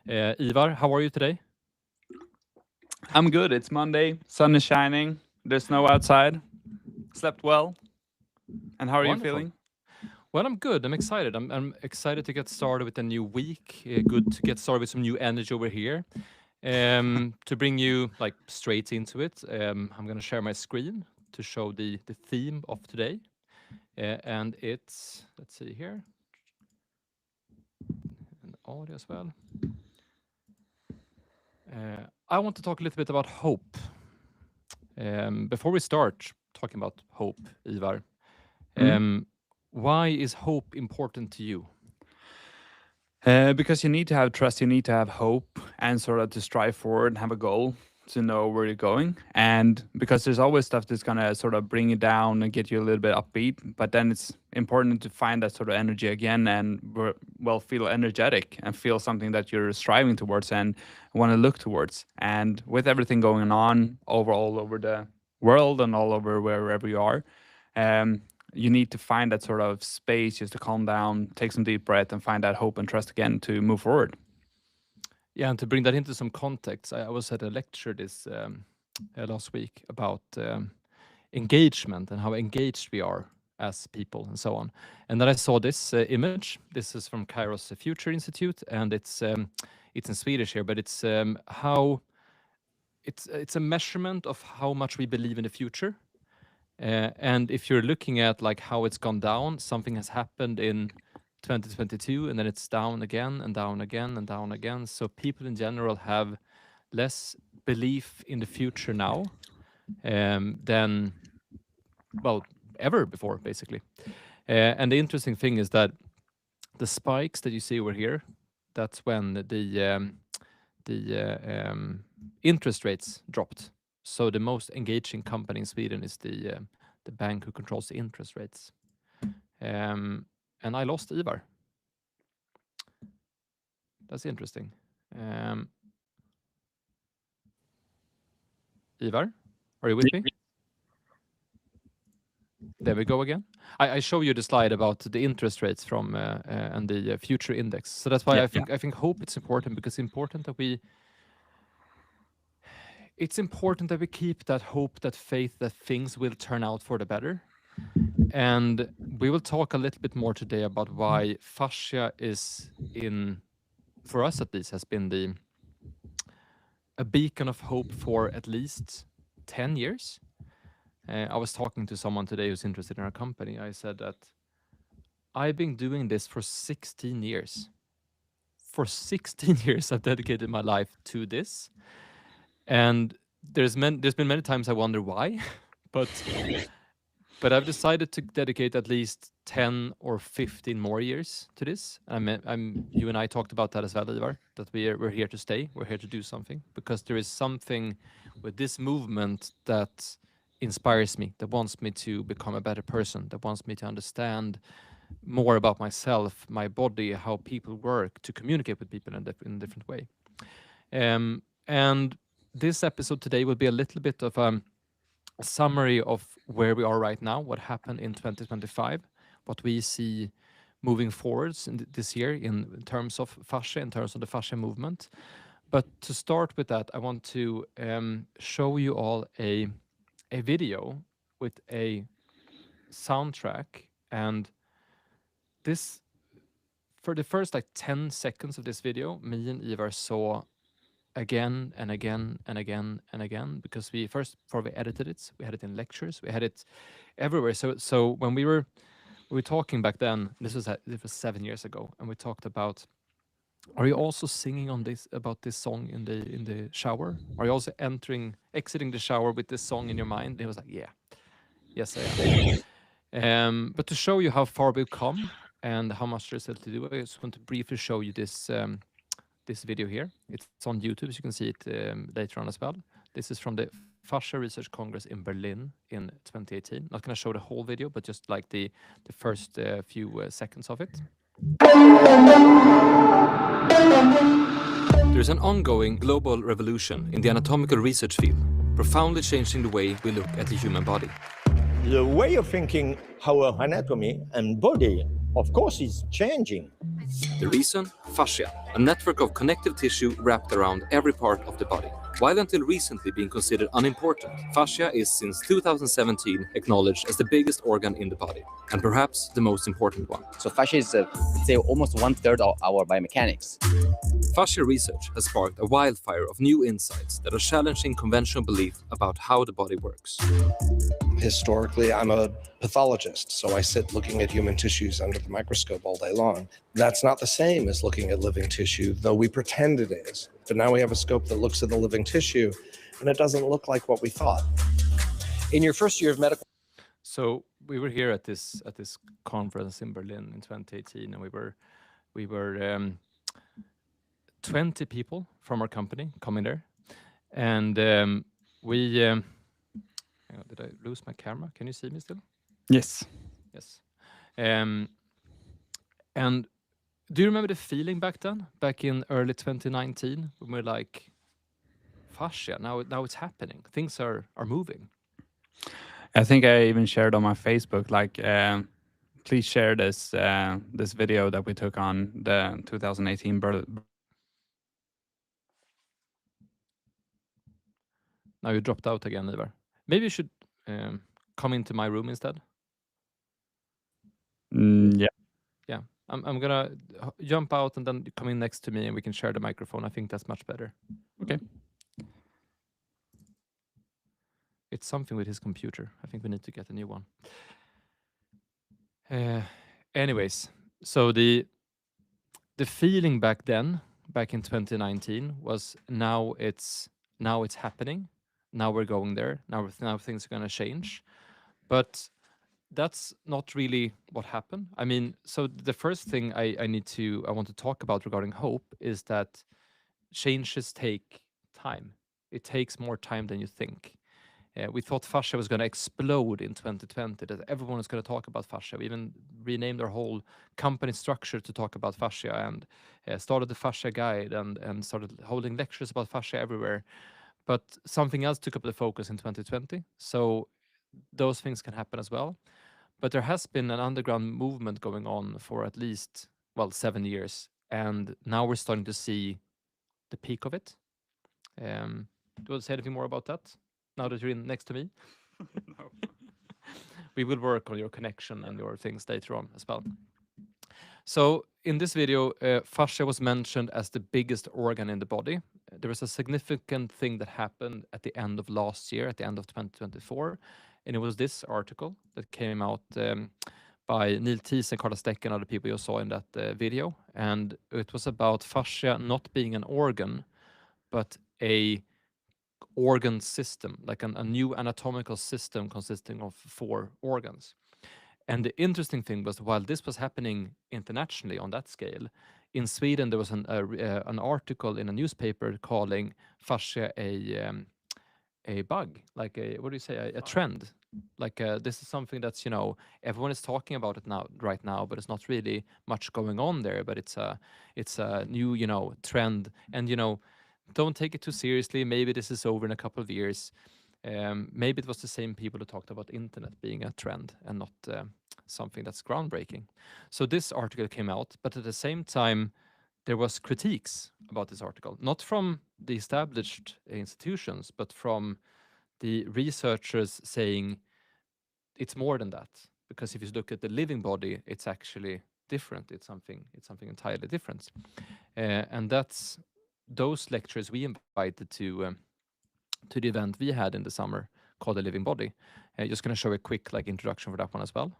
Ivar, how are you today? I'm good. It's Monday. Sun is shining. There's snow outside. Slept well. And how are you Wonderful. feeling? Well, I'm good. I'm excited. I'm excited to get started with a new week. Good to get started with some new energy over here. To bring you like straight into it, I'm going to share my screen to show the theme of today. And it's, let's see here, and audio as well. I want to talk a little bit about hope. Before we start talking about hope, Ivar, why is hope important to you? Because you need to have trust, you need to have hope, and sort of to strive forward and have a goal to know where you're going. And because there's always stuff that's gonna sort of bring you down and get you a little bit upbeat, but then it's important to find that sort of energy again and feel energetic and feel something that you're striving towards and want to look towards. And with everything going on all over the world and all over wherever you are, you need to find that sort of space just to calm down, take some deep breath, and find that hope and trust again to move forward. Yeah, and to bring that into some context, I was at a lecture this last week about engagement and how engaged we are as people and so on. And then I saw this image. This is from Kairos Future Institute, and it's in Swedish here, but it's how it's a measurement of how much we believe in the future. And if you're looking at like how it's gone down, something has happened in 2022, and then it's down again and down again and down again. So people in general have less belief in the future now than, well, ever before, basically. And the interesting thing is that the spikes that you see over here, that's when the interest rates dropped. So the most engaging company in Sweden is the bank who controls the interest rates. And I lost Ivar. That's interesting. Ivar, are you with me? There we go again. I show you the slide about the interest rates from and the future index. So that's why I think hope it's important, because it's important that we keep that hope, that faith, that things will turn out for the better. And we will talk a little bit more today about why Fascia is for us at least, has been a beacon of hope for at least 10 years. I was talking to someone today who's interested in our company. I said that I've been doing this for 16 years. For 16 years, I've dedicated my life to this. And there's been many times I wonder why, but I've decided to dedicate at least 10 or 15 more years to this. You and I talked about that as well, Ivar, that we're here to stay. We're here to do something, because there is something with this movement that inspires me, that wants me to become a better person, that wants me to understand more about myself, my body, how people work, to communicate with people in a different way. And this episode today will be a little bit of a summary of where we are right now, what happened in 2025, what we see moving forwards in this year in terms of Fascia, in terms of the Fascia movement. But to start with that, I want to show you all a video with a soundtrack. And this, for the first like 10 seconds of this video, me and Ivar saw again and again and again and again, because before we edited it, we had it in lectures, we had it everywhere. So when we were talking back then, this was 7 years ago, and we talked about, are you also singing about this song in the shower? Are you also exiting the shower with this song in your mind? And he was like, yeah, yes I am. But to show you how far we've come and how much there's still to do, I just want to briefly show you this video here. It's on YouTube, so you can see it later on as well. This is from the Fascia Research Congress in Berlin in 2018. Not going to show the whole video, but just like the first few seconds of it. There is an ongoing global revolution in the anatomical research field, profoundly changing the way we look at the human body. The way of thinking our anatomy and body, of course, is changing. The reason? Fascia, a network of connective tissue wrapped around every part of the body. While until recently being considered unimportant, fascia is since 2017 acknowledged as the biggest organ in the body, and perhaps the most important one. So fascia is, let's say, almost 1/3 of our biomechanics. Fascia research has sparked a wildfire of new insights that are challenging conventional belief about how the body works. Historically, I'm a pathologist, so I sit looking at human tissues under the microscope all day long. That's not the same as looking at living tissue, though we pretend it is. But now we have a scope that looks at the living tissue, and it doesn't look like what we thought. In your first year of medical... So we were here at this conference in Berlin in 2018, and we were 20 people from our company coming there, and we hang on, did I lose my camera? Can you see me still? Yes. Yes. And do you remember the feeling back then, back in early 2019, when we were like, fascia, now it's happening, things are moving? I think I even shared on my Facebook, like, please share this video that we took on the 2018 Now you dropped out again, Ivar. Maybe you should come into my room instead. Yeah. Yeah, I'm gonna jump out and then come in next to me and we can share the microphone. I think that's much better. Okay. It's something with his computer. I think we need to get a new one. Anyways, so the feeling back then, back in 2019, was now it's happening. Now we're going there. Now things are gonna change, but that's not really what happened. I mean, so the first thing I want to talk about regarding hope is that changes take time. It takes more time than you think. We thought fascia was going to explode in 2020, that everyone was going to talk about fascia. We even renamed our whole company structure to talk about fascia, and started the fascia guide and started holding lectures about fascia everywhere. But something else took up the focus in 2020. So those things can happen as well. But there has been an underground movement going on for at least, 7 years. And now we're starting to see the peak of it. Do you want to say anything more about that, now that you're in next to me? No. We will work on your connection and your things later on as well. So in this video, fascia was mentioned as the biggest organ in the body. There was a significant thing that happened at the end of last year, at the end of 2024. And it was this article that came out by Neil Thies and Carla Steck and other people you saw in that video. And it was about fascia not being an organ, but a organ system, like a new anatomical system consisting of 4 organs. And the interesting thing was, while this was happening internationally on that scale, in Sweden there was an article in a newspaper calling fascia a bug, like a trend. Like this is something that's, everyone is talking about it right now, but it's not really much going on there. But it's a new, trend, and don't take it too seriously. Maybe this is over in a couple of years. Maybe it was the same people who talked about internet being a trend and not something that's groundbreaking. So this article came out, but at the same time, there was critiques about this article, not from the established institutions, but from the researchers saying it's more than that. Because if you look at the living body, it's actually different. It's something entirely different. And that's those lectures we invited to the event we had in the summer called The Living Body. Just going to show a quick introduction for that one as well.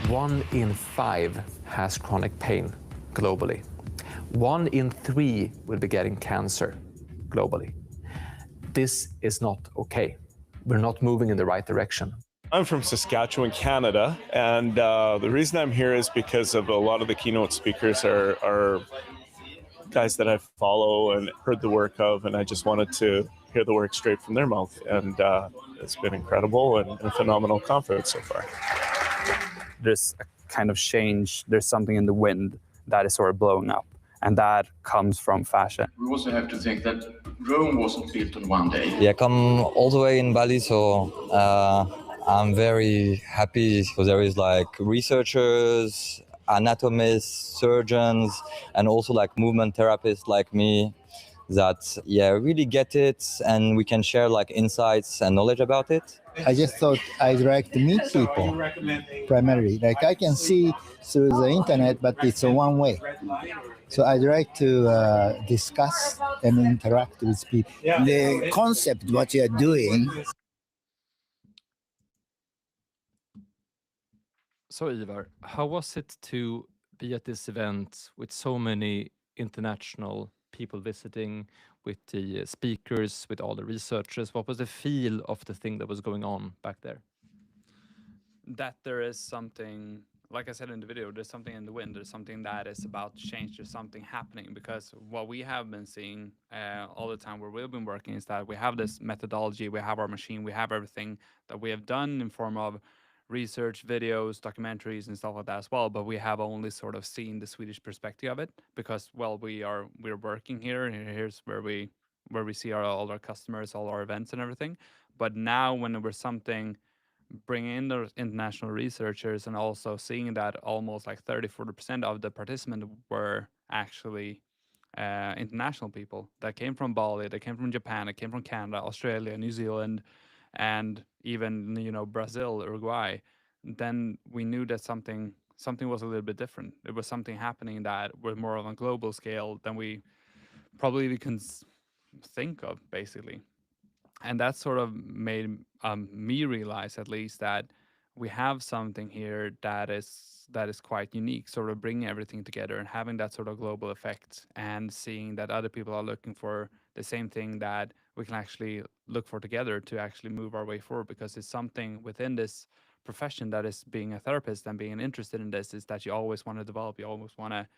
1 in 5 has chronic pain globally. 1 in 3 will be getting cancer globally. This is not okay. We're not moving in the right direction. I'm from Saskatchewan, Canada, and the reason I'm here is because of a lot of the keynote speakers are guys that I follow and heard the work of, and I just wanted to hear the work straight from their mouth, and it's been incredible and a phenomenal conference so far. There's a kind of change, there's something in the wind that is sort of blowing up, and that comes from fascia. We also have to think that Rome wasn't built in one day. Yeah, I come all the way in Bali, so I'm very happy. So there is like researchers, anatomists, surgeons, and also like movement therapists like me that really get it, and we can share like insights and knowledge about it. I just thought I'd like to meet people primarily. Like I can see through the internet, but it's a one way. So I'd like to discuss and interact with people. The concept, what you're doing. So Ivar, how was it to be at this event with so many international people visiting, with the speakers, with all the researchers? What was the feel of the thing that was going on back there? That there is something, like I said in the video, there's something in the wind, there's something that is about to change, there's something happening, because what we have been seeing all the time where we've been working is that we have this methodology, we have our machine, we have everything that we have done in form of research, videos, documentaries and stuff like that as well, but we have only sort of seen the Swedish perspective of it because, well, we're working here, and here's where we see all our customers, all our events and everything. But now when there was something, bringing in those international researchers and also seeing that almost like 30-40% of the participants were actually international people that came from Bali, that came from Japan, that came from Canada, Australia, New Zealand, and even Brazil, Uruguay, then we knew that something was a little bit different. It was something happening that was more on a global scale than we probably can think of, basically. And that sort of made me realize, at least, that we have something here that is quite unique, sort of bringing everything together and having that sort of global effect, and seeing that other people are looking for the same thing that we can actually look for together to actually move our way forward. Because it's something within this profession that is being a therapist and being interested in this, is that you always want to develop, you always want to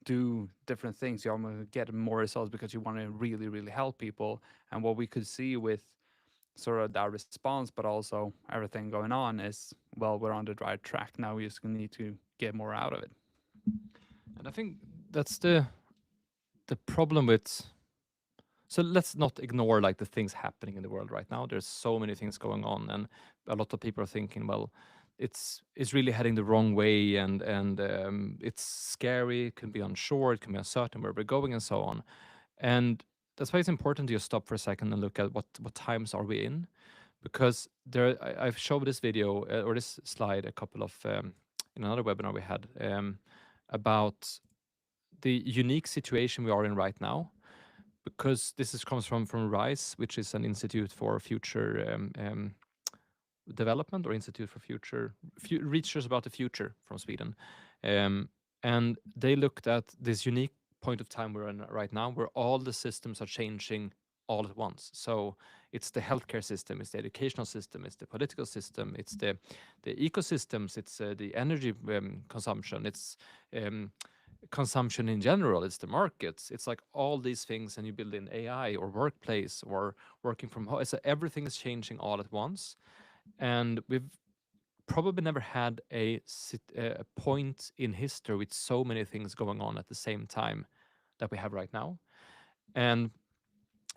do different things, you almost get more results because you want to really, really help people. And what we could see with sort of that response, but also everything going on, is, well, we're on the right track now. We just need to get more out of it. And I think that's the problem with. So let's not ignore like the things happening in the world right now. There's so many things going on, and a lot of people are thinking, well, it's really heading the wrong way, and it's scary. It can be unsure. It can be uncertain where we're going, and so on. And that's why it's important to just stop for a second and look at what times are we in, because I've showed this video or this slide a couple of in another webinar we had about the unique situation we are in right now, because this comes from RISE, which is an Institute for Future Development, or Institute for Future Research about the Future from Sweden, and they looked at this unique point of time we're in right now, where all the systems are changing all at once. So it's the healthcare system, it's the educational system, it's the political system, it's the ecosystems, it's the energy consumption, it's consumption in general, it's the markets, it's like all these things, and you build in AI or workplace or working from home. So everything is changing all at once, and we've probably never had a point in history with so many things going on at the same time that we have right now. And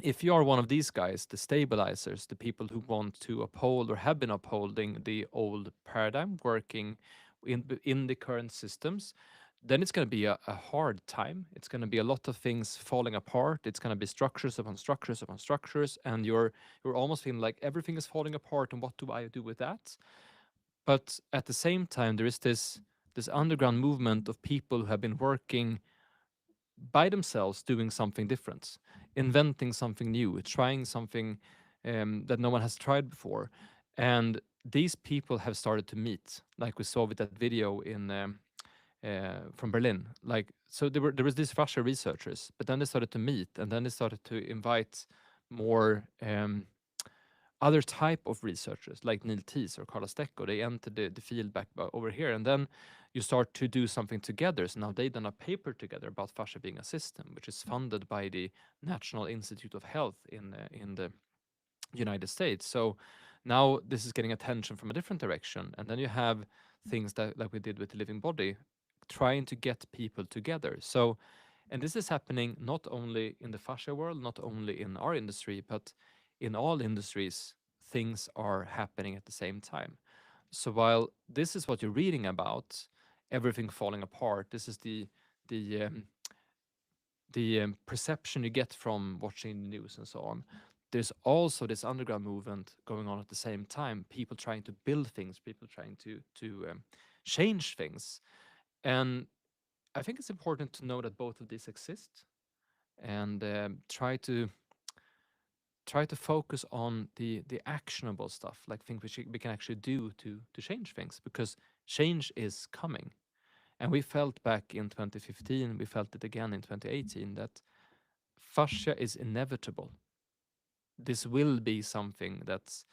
if you are one of these guys, the stabilizers, the people who want to uphold or have been upholding the old paradigm, working in the current systems, then it's going to be a hard time. It's going to be a lot of things falling apart. It's going to be structures upon structures upon structures, and you're almost feeling like everything is falling apart, and what do I do with that? But at the same time, there is this underground movement of people who have been working by themselves, doing something different, inventing something new, trying something that no one has tried before. And these people have started to meet, like we saw with that video in from Berlin. Like, so there was these Fascia researchers, but then they started to meet, and then they started to invite more other type of researchers, like Neil Teese or Carla Stecco. They entered the field back over here, and then you start to do something together. So now they've done a paper together about fascia being a system, which is funded by the National Institute of Health in the United States. So now this is getting attention from a different direction, and then you have things that, like we did with the living body, trying to get people together. So And this is happening not only in the fascia world, not only in our industry, but in all industries, things are happening at the same time. So while this is what you're reading about, everything falling apart, this is the perception you get from watching the news and so on. There's also this underground movement going on at the same time. People trying to build things, people trying to change things, and I think it's important to know that both of these exist, and try to focus on the actionable stuff, like things we can actually do to change things, because change is coming. And we felt back in 2015, we felt it again in 2018, that fascia is inevitable. This will be something that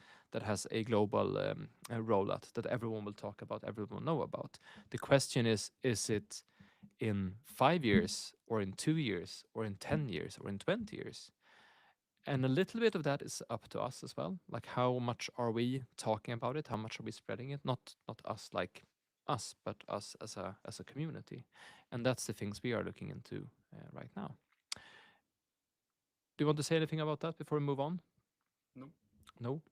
has a global rollout that everyone will talk about, everyone will know about. The question is it in 5 years, or in 2 years, or in 10 years, or in 20 years? And a little bit of that is up to us as well. Like, how much are we talking about it? How much are we spreading it? Not us, like us, but us as a community. And that's the things we are looking into right now. Do you want to say anything about that before we move on? No. No.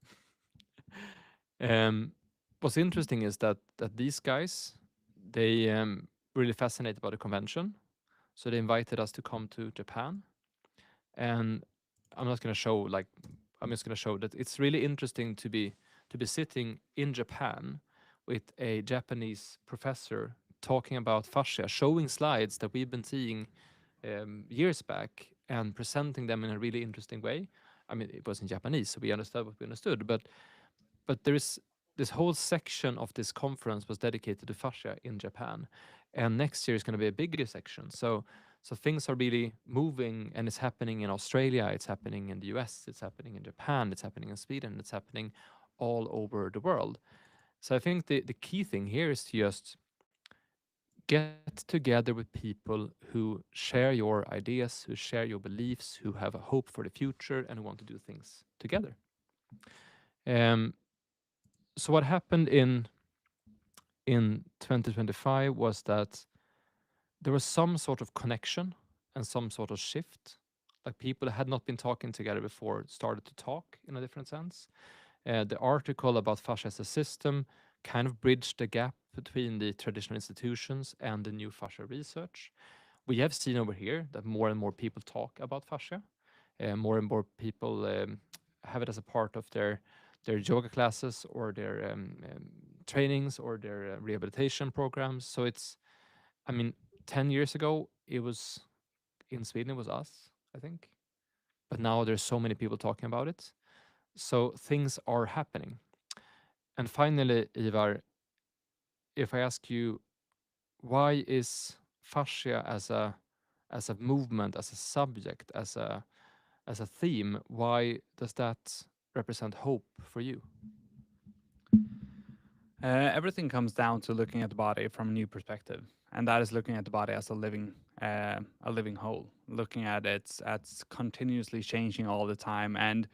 What's interesting is that these guys, they really fascinated by the convention, so they invited us to come to Japan. And I'm not going to show, like, I'm just going to show that it's really interesting to be sitting in Japan with a Japanese professor talking about fascia, showing slides that we've been seeing years back, and presenting them in a really interesting way. I mean, it was in Japanese, so we understood what we understood, but there is this whole section of this conference was dedicated to fascia in Japan, and next year is going to be a bigger section. So things are really moving, and it's happening in Australia, it's happening in the US, it's happening in Japan, it's happening in Sweden, it's happening all over the world. So I think the key thing here is to just get together with people who share your ideas, who share your beliefs, who have a hope for the future, and who want to do things together. So what happened in 2025 was that there was some sort of connection and some sort of shift. Like, people had not been talking together before started to talk in a different sense. The article about fascia as a system kind of bridged the gap between the traditional institutions and the new fascia research. We have seen over here that more and more people talk about fascia. More and more people have it as a part of their yoga classes, or their trainings, or their rehabilitation programs. So it's, I mean, 10 years ago, it was in Sweden, it was us, I think. But now there's so many people talking about it. So things are happening. And finally, Ivar, if I ask you, why is fascia as a movement, as a subject, as a theme, why does that represent hope for you? Everything comes down to looking at the body from a new perspective, and that is looking at the body as a living whole. Looking at it as continuously changing all the time, and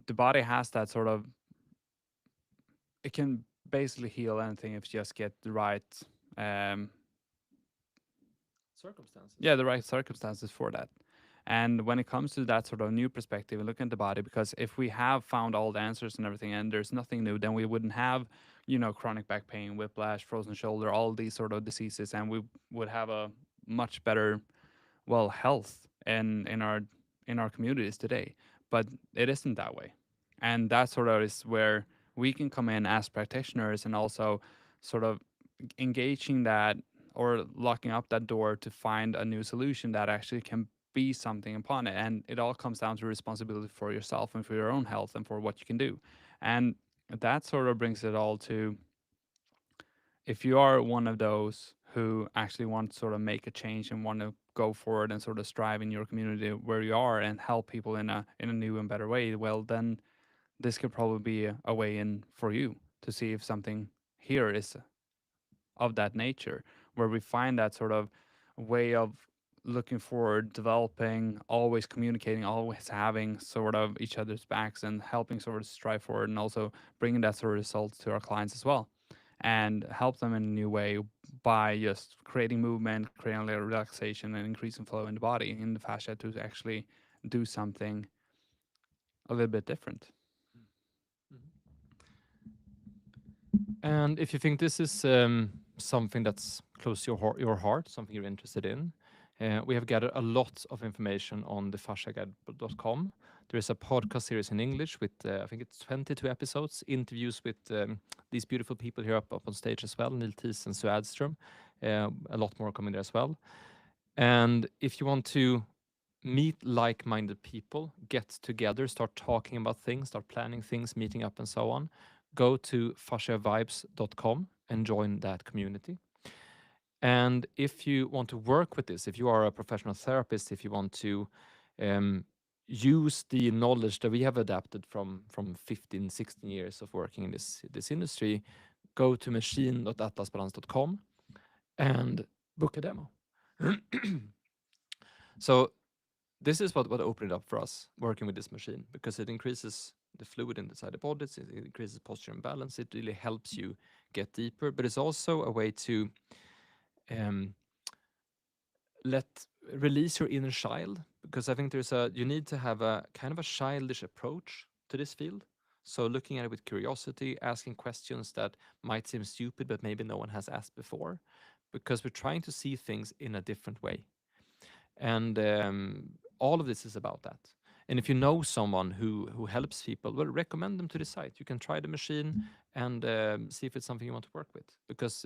the body has that sort of. It can basically heal anything if you just get the right. Circumstances. Yeah, the right circumstances for that. And when it comes to that sort of new perspective and looking at the body, because if we have found all the answers and everything and there's nothing new, then we wouldn't have, chronic back pain, whiplash, frozen shoulder, all these sort of diseases, and we would have a much better, health in our communities today. But it isn't that way. And that sort of is where we can come in as practitioners and also sort of engaging that or locking up that door to find a new solution that actually can be something upon it. And it all comes down to responsibility for yourself and for your own health and for what you can do. And that sort of brings it all to, if you are one of those who actually want to sort of make a change and want to go forward and sort of strive in your community where you are and help people in a new and better way, well, then this could probably be a way in for you to see if something here is of that nature, where we find that sort of way of looking forward, developing, always communicating, always having sort of each other's backs and helping sort of strive forward, and also bringing that sort of results to our clients as well. and help them in a new way by just creating movement, creating a little relaxation, and increasing flow in the body, in the fascia, to actually do something a little bit different. And if you think this is something that's close to your heart, something you're interested in, we have gathered a lot of information on the fasciaguide.com. There is a podcast series in English with, I think it's 22 episodes, interviews with these beautiful people here up on stage as well, Neil Thies and Sue Adström. A lot more coming there as well. And if you want to meet like-minded people, get together, start talking about things, start planning things, meeting up and so on, go to fasciavibes.com and join that community. And if you want to work with this, if you are a professional therapist, if you want to use the knowledge that we have adapted from 15, 16 years of working in this industry, go to machine.atlasbalance.com and book a demo. So this is what opened it up for us, working with this machine, because it increases the fluid inside the bodies, it increases posture and balance, it really helps you get deeper, but it's also a way to release your inner child, because I think you need to have a kind of a childish approach to this field. So looking at it with curiosity, asking questions that might seem stupid, but maybe no one has asked before, because we're trying to see things in a different way. And all of this is about that. And if you know someone who helps people, well, recommend them to the site. You can try the machine and see if it's something you want to work with, because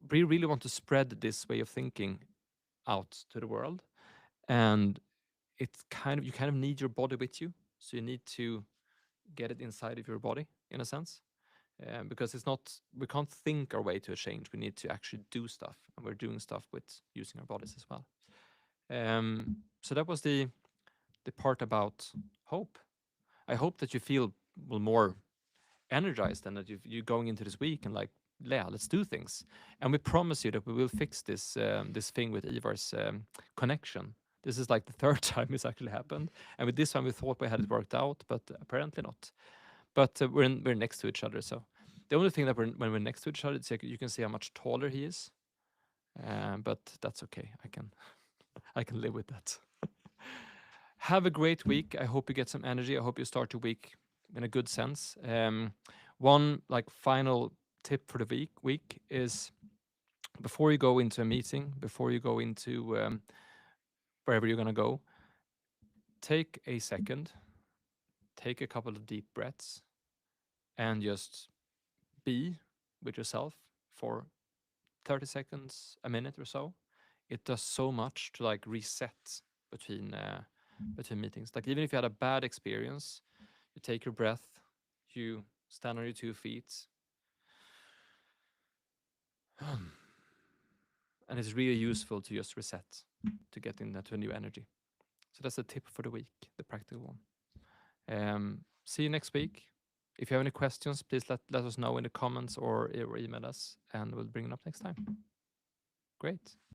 we really want to spread this way of thinking out to the world. And it's you kind of need your body with you, so you need to get it inside of your body in a sense, because we can't think our way to a change. We need to actually do stuff, and we're doing stuff with using our bodies as well. So that was the part about hope. I hope that you feel more energized and that you're going into this week and like, yeah, let's do things. And we promise you that we will fix this thing with Ivar's connection. This is like the third time it's actually happened, and with this one we thought we had it worked out, but apparently not. But we're next to each other, so the only thing that when we're next to each other, it's like you can see how much taller he is, but that's okay. I can live with that. Have a great week. I hope you get some energy. I hope you start your week in a good sense. One final tip for the week is, before you go into a meeting, before you go into wherever you're going to go, take a second, take a couple of deep breaths, and just be with yourself for 30 seconds, a minute or so. It does so much to reset between meetings. Like, even if you had a bad experience, you take your breath, you stand on your 2 feet, and it's really useful to just reset, to get into a new energy. So that's the tip for the week, the practical one. See you next week. If you have any questions, please let us know in the comments or email us, and we'll bring it up next time. Great.